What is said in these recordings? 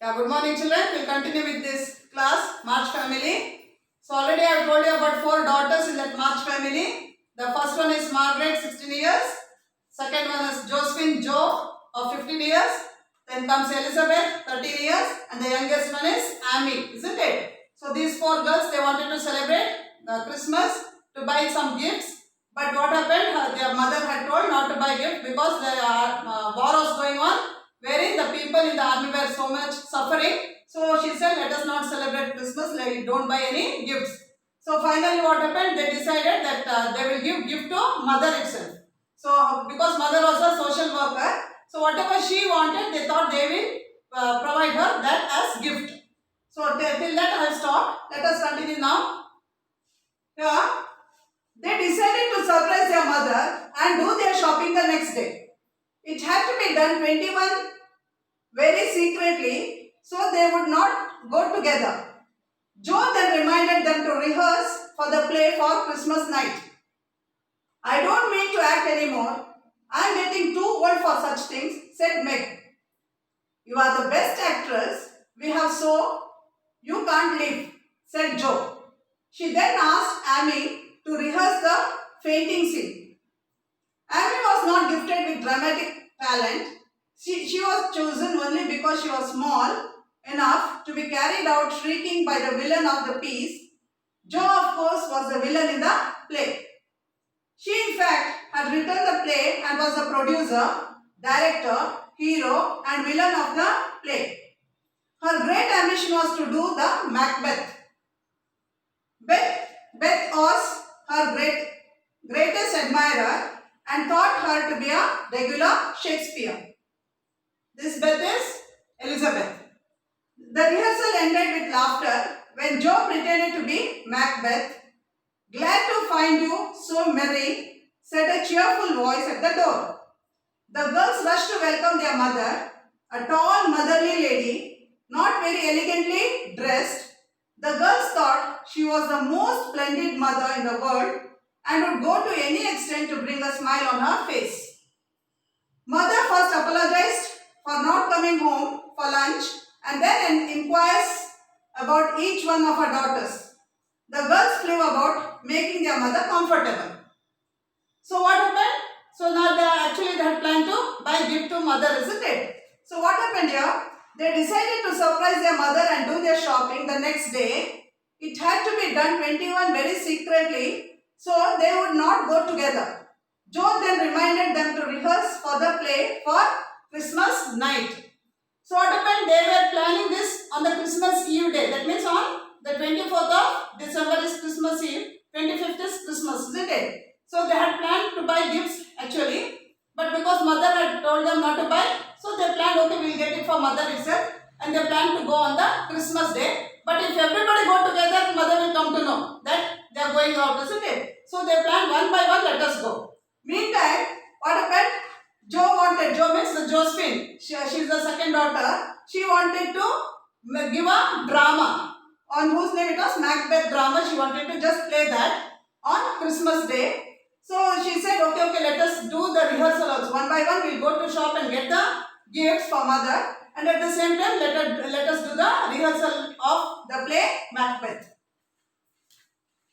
Yeah, good morning children. We'll continue with this class, March family. So already I have told you about 4 daughters in that March family. The first one is Margaret, 16 years. Second one is Josephine Joe of 15 years. Then comes Elizabeth, 13 years. And the youngest one is Amy, isn't it? So these 4 girls, they wanted to celebrate Christmas to buy some gifts. But what happened? Their mother had told not to buy gifts because the war was going on, wherein the people in the army were so much suffering. So she said, let us not celebrate Christmas, don't buy any gifts. So finally what happened? They decided that they will give gift to mother itself. So because mother was a social worker, so whatever she wanted, they thought they will provide her that as gift. So till that I have stopped. Let us continue now. Here, they decided to surprise their mother and do their shopping the next day. It had to be done 21 very secretly, so they would not go together. Joe then reminded them to rehearse for the play for Christmas night. I don't mean to act anymore. I am getting too old for such things, said Meg. You are the best actress we have, so you can't leave, said Joe. She then asked Amy to rehearse the fainting scene. Amy was not gifted with dramatic talent. She was chosen only because she was small enough to be carried out shrieking by the villain of the piece. Joe, of course, was the villain in the play. She, in fact, had written the play and was the producer, director, hero, and villain of the play. Her great ambition was to do the Macbeth. Beth was her greatest admirer and thought her to be a regular Shakespeare. This Beth is Elizabeth. The rehearsal ended with laughter when Joe pretended to be Macbeth. Glad to find you so merry, said a cheerful voice at the door. The girls rushed to welcome their mother, a tall motherly lady, not very elegantly dressed. The girls thought she was the most splendid mother in the world and would go to any extent to bring a smile on her face. Mother first apologized for not coming home for lunch and then inquires about each one of her daughters. The girls flew about making their mother comfortable. So what happened? So now they had planned to buy gift to mother, isn't it? So what happened here? They decided to surprise their mother and do their shopping the next day. It had to be done 21 very secretly, so they would not go together. Joe then reminded them to rehearse for the play for Christmas night. So what happened? They were planning this on the Christmas Eve day. That means on the 24th of December is Christmas Eve. 25th is Christmas, isn't it? So they had planned to buy gifts actually. But because mother had told them not to buy, so they planned, okay, we'll get it for mother itself. And they planned to go on the Christmas day. But if everybody go together, mother will come to know that they are going out, isn't it? So they planned one by one, let us go. Meantime, what happened? Joe means the Josephine. She is the second daughter. She wanted to give a drama on whose name it was Macbeth drama. She wanted to just play that on Christmas day. So she said, okay, let us do the rehearsal also. One by one, we'll go to shop and get the gifts for mother. And at the same time, let us do the rehearsal of the play Macbeth.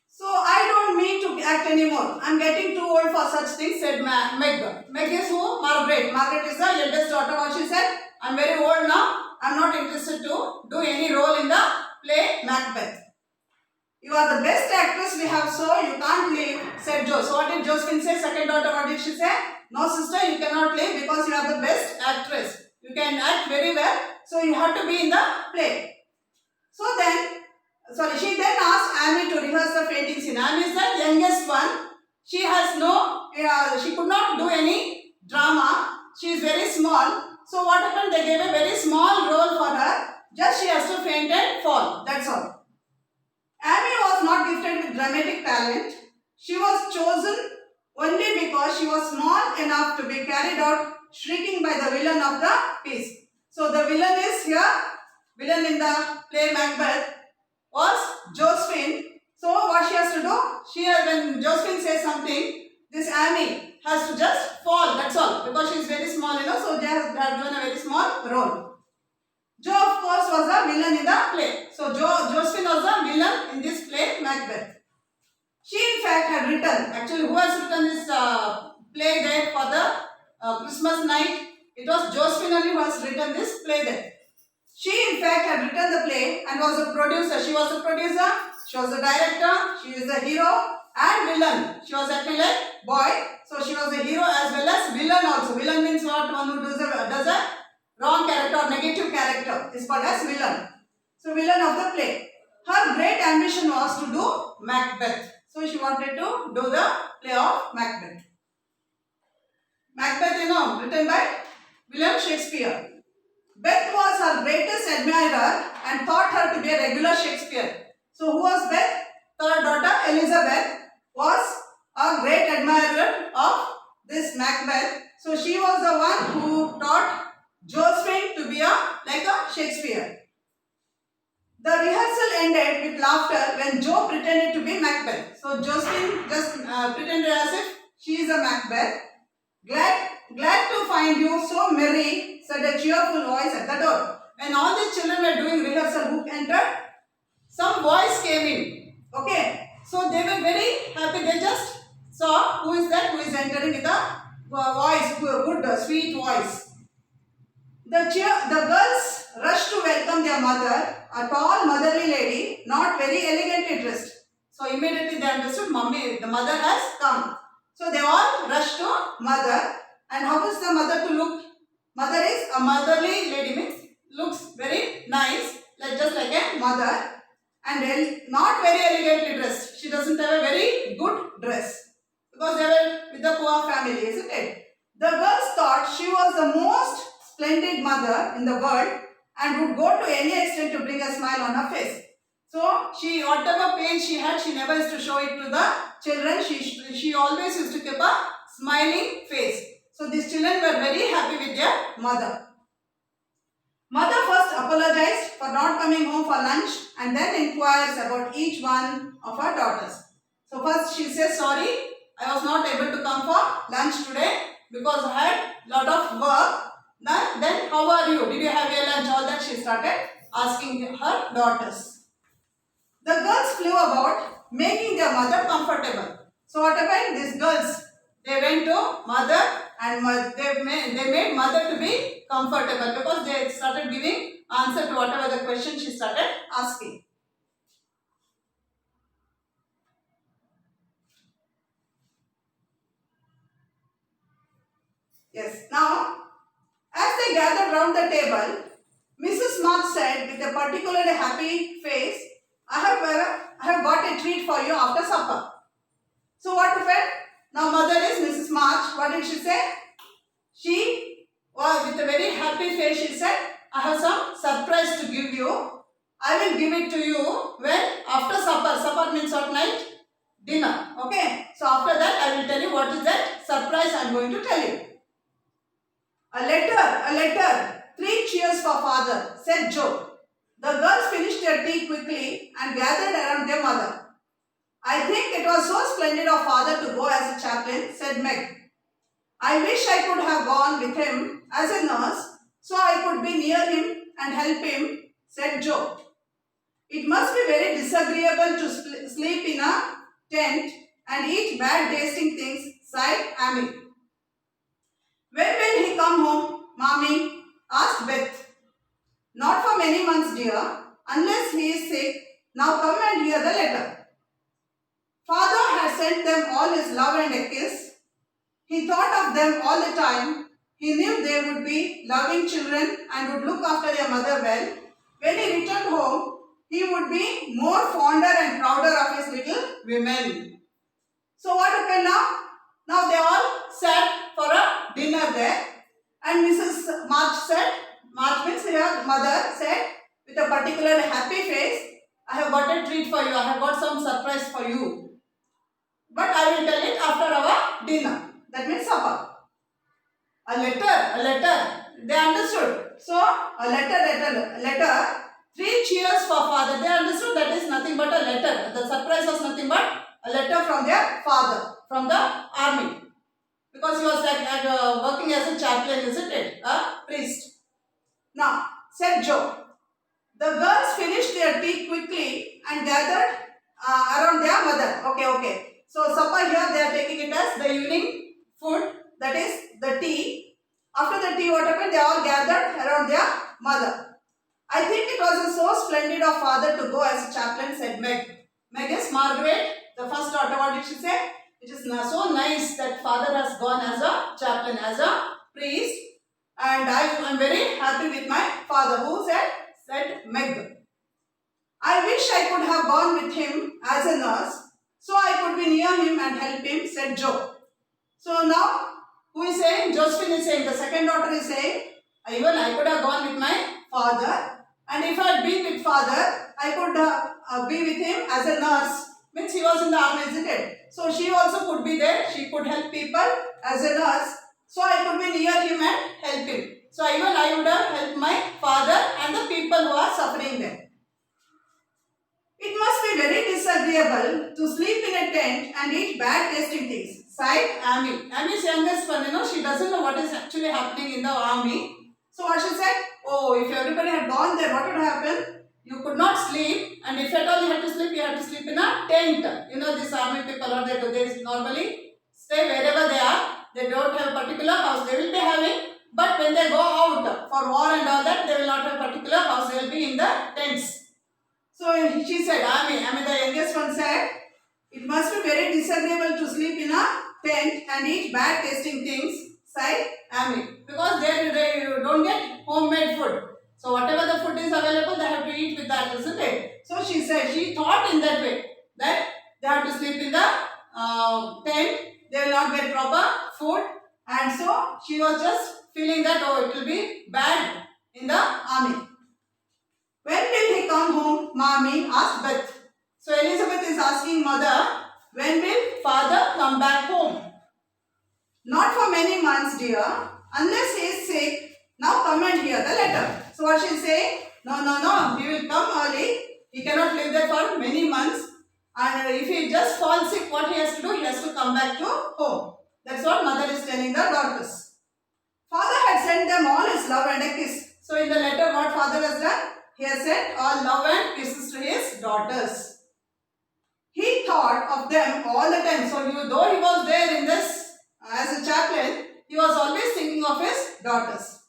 So I don't mean to act anymore. I'm getting too old for such things, said Meg. Meg is who? Margaret. Margaret is the eldest daughter. What she said? I'm very old now. I'm not interested to do any role in the play Macbeth. You are the best actress we have, so you can't leave, said Joe. So what did Josephine say? Second daughter, what did she say? No sister, you cannot leave because you are the best actress. You can act very well, so you have to be in the play. She then asked Amy to rehearse the fainting scene. Amy is the youngest one. She could not do any drama. She is very small. So what happened? They gave a very small role for her. Just she has to faint and fall. That's all. Amy was not gifted with dramatic talent. She was chosen only because she was small enough to be carried out shrieking by the villain of the piece. So the villain is here. Villain in the play Macbeth was Josephine. So what she has to do? When Josephine says something, this Amy has to just fall. That's all. Because she is very small, so they have given a very small role. Joe, of course, was a villain in the play. So Josephine was a villain in this play Macbeth. She in fact had written, actually who has written this play there for the Christmas night? It was Josephine only who has written this play there. She in fact had written the play and was a producer. She was a producer, she was a director, she is a hero and villain. She was acting like boy. So she was a hero as well as villain also. Villain means what? One who does a wrong character or negative character is called as villain. So villain of the play. Her great ambition was to do Macbeth. So she wanted to do the play of Macbeth. Macbeth, written by William Shakespeare. Beth was her greatest admirer and thought her to be a regular Shakespeare. So who was Beth? Her daughter Elizabeth was a great admirer of this Macbeth. So she was the one who taught Josephine to be like a Shakespeare. The rehearsal ended with laughter when Joe pretended to be Macbeth. So Josephine just pretended as if she is a Macbeth. Glad to find you so merry, said a cheerful voice at the door. When all the children were doing rehearsal, who entered? Some voice came in. Okay. So they were very happy. They just saw who is that, who is entering with a voice, good, sweet voice. The girls rushed to welcome their mother, a tall motherly lady, not very elegantly dressed. So immediately they understood, Mummy, the mother has come. So they all rushed to mother. And how is the mother to look? Mother is a motherly lady, means looks very nice, just like a mother. And not very elegantly dressed. She doesn't have a very good dress. Because they were with the poor family, isn't it? The girls thought she was the most splendid mother in the world and would go to any extent to bring a smile on her face. So, whatever pain she had, she never used to show it to the children. She always used to keep a smiling face. So, these children were very happy with their mother. Mother first apologized for not coming home for lunch and then inquires about each one of her daughters. So, first she says, sorry, I was not able to come for lunch today because I had lot of work. Then how are you? Did you have your lunch? All that she started asking her daughters. The girls flew about making their mother comfortable. So what happened? These girls, they went to mother and they made mother to be comfortable because they started giving answer to whatever the question she started asking. Yes, now as they gathered round the table, Mrs. March said with a particularly happy face, I have got a treat for you after supper. So what happened? Now mother is Mrs. March. What did she say? She was with a very happy face. She said, I have some surprise to give you. I will give it to you when after supper. Supper means what night? Dinner. Okay. So after that I will tell you what is that surprise I am going to tell you. A letter. 3 cheers for father, said Joe. The girls finished their tea quickly and gathered around their mother. I think it was so splendid of father to go as a chaplain, said Meg. I wish I could have gone with him as a nurse so I could be near him and help him, said Joe. It must be very disagreeable to sleep in a tent and eat bad tasting things, sighed Amy. When will he come home, Mommy? Asked Beth. Not for many months, dear, unless he is sick. Now come and hear the letter. Father had sent them all his love and a kiss. He thought of them all the time. He knew they would be loving children and would look after their mother well. When he returned home, he would be more fonder and prouder of his little women. So what happened now? Now they all sat for a dinner there. And Mrs. March means her mother said with a particularly happy face, I have got a treat for you, I have got some surprise for you. But I will tell it after our dinner. That means supper. A letter. They understood. So, a letter. 3 cheers for father. They understood that is nothing but a letter. The surprise was nothing but a letter from their father, from the army. Because he was working as a chaplain, isn't it? A priest. Now, said Joe, The girls finished their tea quickly and gathered around their mother. Okay. So supper here they are taking it as the evening food, that is the tea. After the tea, what happened? They all gathered around their mother. I think it was so splendid of father to go as a chaplain, said Meg. Meg is Margaret, the first daughter. What did she say? It is so nice that father has gone as a chaplain, as a priest, and I am very happy with my father. Who said? Said Meg. I wish I could have gone with him as a nurse, so I could be near him and help him, said Joe. So now, who is saying? Josephine is saying, the second daughter is saying, even I could have gone with my father, and if I had been with father, I could be with him as a nurse. Means he was in the army, isn't it? So she also could be there. She could help people as a nurse. So I could be near him and help him. So even I would have helped my father and the people who are suffering there. It must be very disagreeable to sleep in a tent and eat bad tasting things, sighed Amy. Amy's youngest one, she doesn't know what is actually happening in the army. So what she said, oh, if everybody had gone there, what would happen? You could not sleep, and if at all you had to sleep, you had to sleep in a tent. These army people, what they do, they normally stay wherever they are. They don't have a particular house. They will be having, but when they go out for war and all that, they will not have a particular house. They will be in the tents. So she said, Amy, the youngest one said, it must be very disagreeable to sleep in a tent and eat bad tasting things, sighed Amy, because they don't get homemade food. So whatever the food is available, they have to eat with that, isn't it? So she said, she thought in that way, that they have to sleep in the tent, they will not get proper food, and so she was just feeling that, oh, it will be bad in the army. When will he come home, Mommy? Asked Beth. So Elizabeth is asking mother, when will father come back home? Not for many months, dear. Unless he is sick. Now come and hear the letter. So what she is saying? No. He will come early. He cannot live there for many months. And if he just falls sick, what he has to do? He has to come back to home. That's what mother is telling the daughters. Father had sent them all his love and a kiss. So in the letter, what father has done? He has sent all love and kisses to his daughters. He thought of them all the time. So though he was there in this as a chaplain, he was always thinking of his daughters.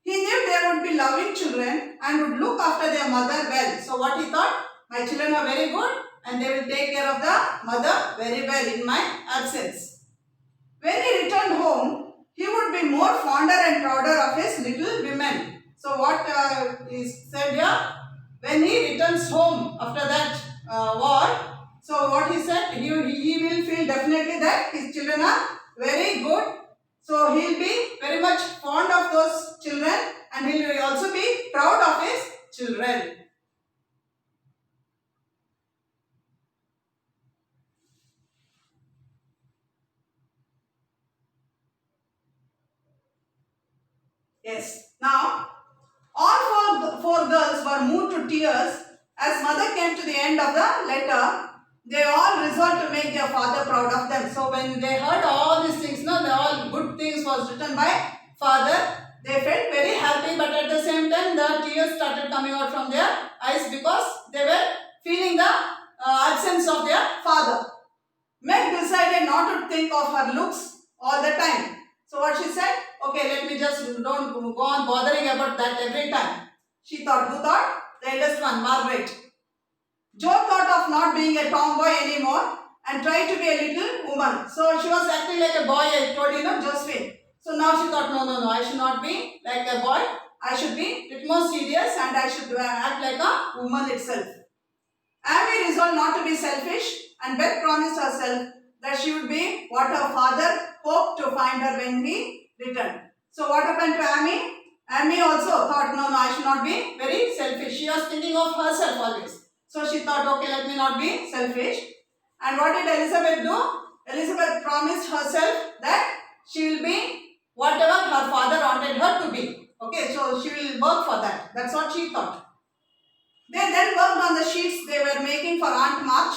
He knew they would be loving children and would look after their mother well. So what he thought? My children are very good and they will take care of the mother very well in my absence. When he returned home, he would be more fonder and prouder of his little women. So what is said here, when he returns home after that war, so what he said, he will feel definitely that his children are very good. So he will be very much fond of those children and he will also be proud of his children. Yes. Now, all four girls were moved to tears as mother came to the end of the letter. They all resolved to make their father proud of them. So when they heard all these things, all good things was written by father, they felt very happy, but at the same time the tears started coming out from their eyes because they were feeling the absence of their father. Meg decided not to think of her looks all the time. So what she said? Okay, let me just don't go on bothering about that every time. She thought. Who thought? The eldest one, Margaret. Jo thought of not being a tomboy anymore and tried to be a little woman. So she was acting like a boy, I told you, Josephine. So now she thought, no, I should not be like a boy. I should be a bit more serious and I should act like a woman itself. Amy resolved not to be selfish and Beth promised herself that she would be what her father hoped to find her when he returned. So what happened to Amy? Amy also thought, no, I should not be very selfish. She was thinking of herself always. So she thought, okay, let me not be selfish. And what did Elizabeth do? Elizabeth promised herself that she will be whatever her father wanted her to be. Okay, so she will work for that. That's what she thought. They then worked on the sheets they were making for Aunt March.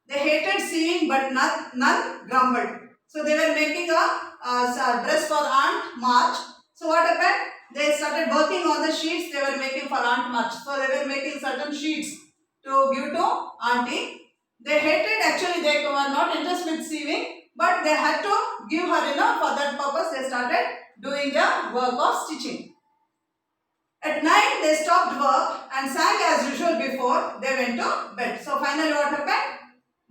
They hated sewing, but none grumbled. So they were making a dress for Aunt March. So what happened? they started working on the sheets they were making for Aunt March. So they were making certain sheets to give to auntie. They hated, actually they were not interested with sewing, but they had to give her, for that purpose they started doing the work of stitching. At night they stopped work and sang as usual before they went to bed. So finally what happened?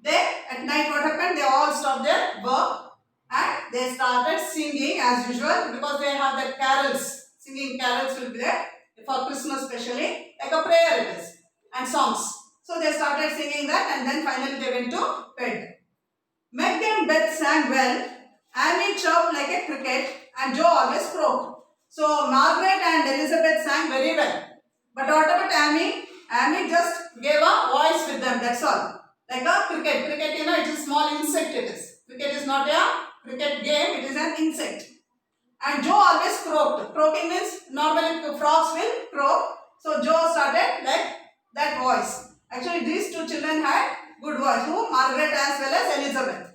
At night what happened? They all stopped their work and they started singing as usual, because they have the carols. Singing carols will be there for Christmas especially, like a prayer it is, and songs. So they started singing that and then finally they went to bed. Meg and Beth sang well, Amy chirped like a cricket and Joe always croaked. So Margaret and Elizabeth sang very well. But what about Amy? Amy just gave a voice with them, that's all. Like a cricket. Cricket, it is a small insect it is. Cricket is not a cricket game, it is an insect. And Joe always croaked. Croaking means normally frogs will croak. So Joe started like that voice. Actually these two children had good voice. Who? Margaret as well as Elizabeth.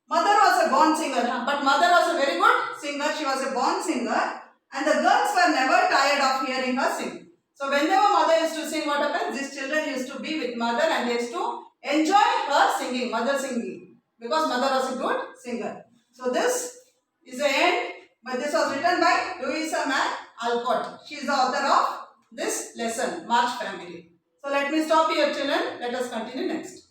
Mother was a born singer, but mother was a very good singer. She was a born singer. And the girls were never tired of hearing her sing. So whenever mother used to sing, what happens? These children used to be with mother and they used to enjoy her singing, mother singing. Because mother was a good singer. So this is the end. But this was written by Louisa May Alcott. She is the author of this lesson, March Family. So let me stop here children. Let us continue next.